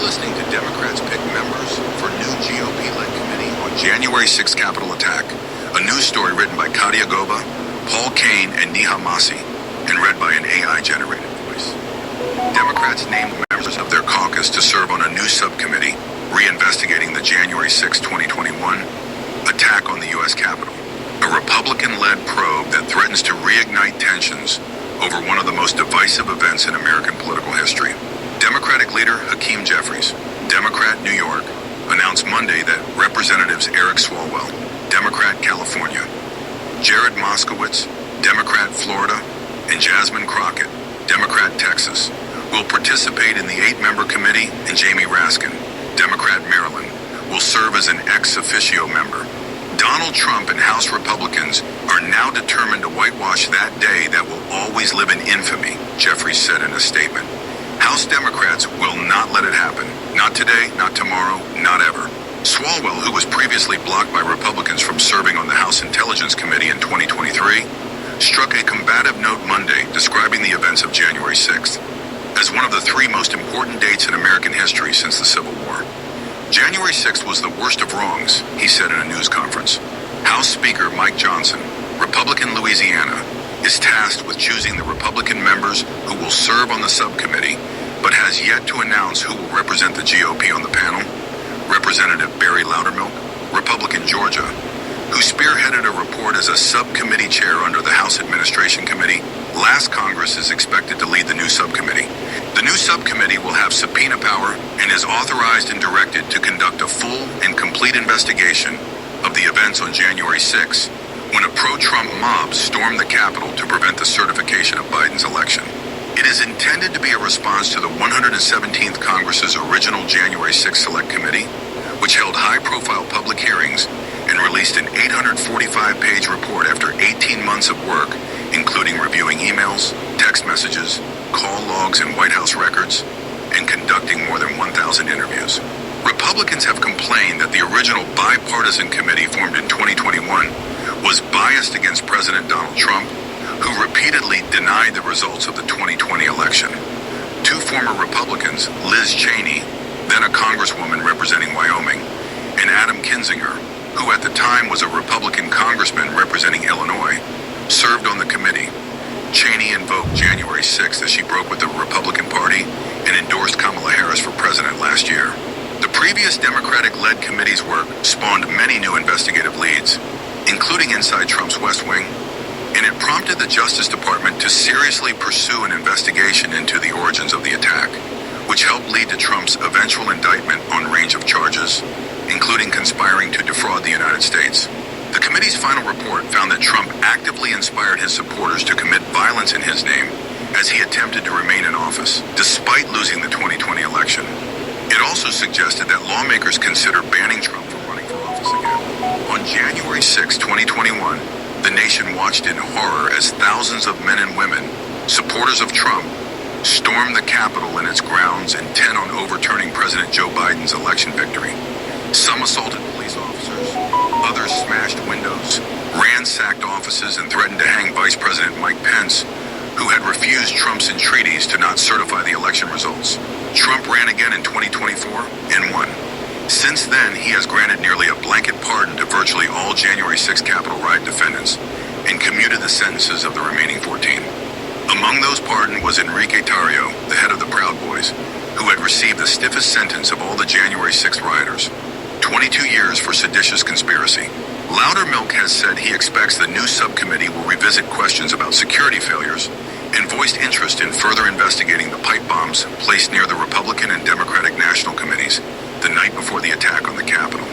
listening to Democrats pick members for new GOP-led committee on January 6th Capitol attack, a news story written by Katia Goba, Paul Kane, and Neha Massi, and read by an AI-generated voice. Democrats named members of their caucus to serve on a new subcommittee reinvestigating the January 6, 2021 attack on the U.S. Capitol, a Republican-led probe that threatens to reignite tensions over one of the most divisive events in American political history. Democratic leader Hakeem Jeffries, Democrat New York, announced Monday that Representatives Eric Swalwell, Democrat California, Jared Moskowitz, Democrat Florida, and Jasmine Crockett, Democrat Texas, will participate in the 8-member committee, and Jamie Raskin, Democrat Maryland, will serve as an ex officio member. Donald Trump and House Republicans are now determined to whitewash that day that will always live in infamy, Jeffries said in a statement. House Democrats will not let it happen. Not today, not tomorrow, not ever. Swalwell, who was previously blocked by Republicans from serving on the House Intelligence Committee in 2023, struck a combative note Monday describing the events of January 6th as one of the 3 most important dates in American history since the Civil War. January 6th was the worst of wrongs, he said in a news conference. House Speaker Mike Johnson, Republican Louisiana, is tasked with choosing the Republican members who will serve on the subcommittee, but has yet to announce who will represent the GOP on the panel. Representative Barry Loudermilk, Republican Georgia, who spearheaded a report as a subcommittee chair under the House Administration Committee last Congress, is expected to lead the new subcommittee. The new subcommittee will have subpoena power and is authorized and directed to conduct a full and complete investigation of the events on January 6, when a pro-Trump mob stormed the Capitol to prevent the certification of Biden's election. It is intended to be a response to the 117th Congress's original January 6 Select Committee, which held high-profile public hearings and released an 845-page report after 18 months of work, including reviewing emails, text messages, call logs, and White House records, and conducting more than 1,000 interviews. Republicans have complained that the original bipartisan committee formed in 2021 was biased against President Donald Trump, who repeatedly denied the results of the 2020 election. 2 former Republicans, Liz Cheney, then a congresswoman representing Wyoming, and Adam Kinzinger, who at the time was a Republican congressman representing Illinois, served on the committee. Cheney invoked January 6th as she broke with the Republican Party and endorsed Kamala Harris for president last year. The previous Democratic-led committee's work spawned many new investigative leads, including inside Trump's West Wing, and it prompted the Justice Department to seriously pursue an investigation into the origins of the attack, which helped lead to Trump's eventual indictment on a range of charges, including conspiring to defraud the United States. The committee's final report found that Trump actively inspired his supporters to commit violence in his name as he attempted to remain in office, despite losing the 2020 election. It also suggested that lawmakers consider banning Trump from running for office again. On January 6, 2021, the nation watched in horror as thousands of men and women, supporters of Trump, stormed the Capitol and its grounds, intent on overturning President Joe Biden's election victory. Some assaulted police officers, others smashed windows, ransacked offices, and threatened to hang Vice President Mike Pence, who had refused Trump's entreaties to not certify the election results. Trump ran again in 2024 and won. Since then, he has granted nearly a blanket pardon to virtually all January 6 Capitol riot defendants and commuted the sentences of the remaining 14. Among those pardoned was Enrique Tarrio, the head of the Proud Boys, who had received the stiffest sentence of all the January 6 rioters, 22 years for seditious conspiracy. Loudermilk has said he expects the new subcommittee will revisit questions about security failures and voiced interest in further investigating the pipe bombs placed near the Republican and Democratic National Committees the night before the attack on the Capitol.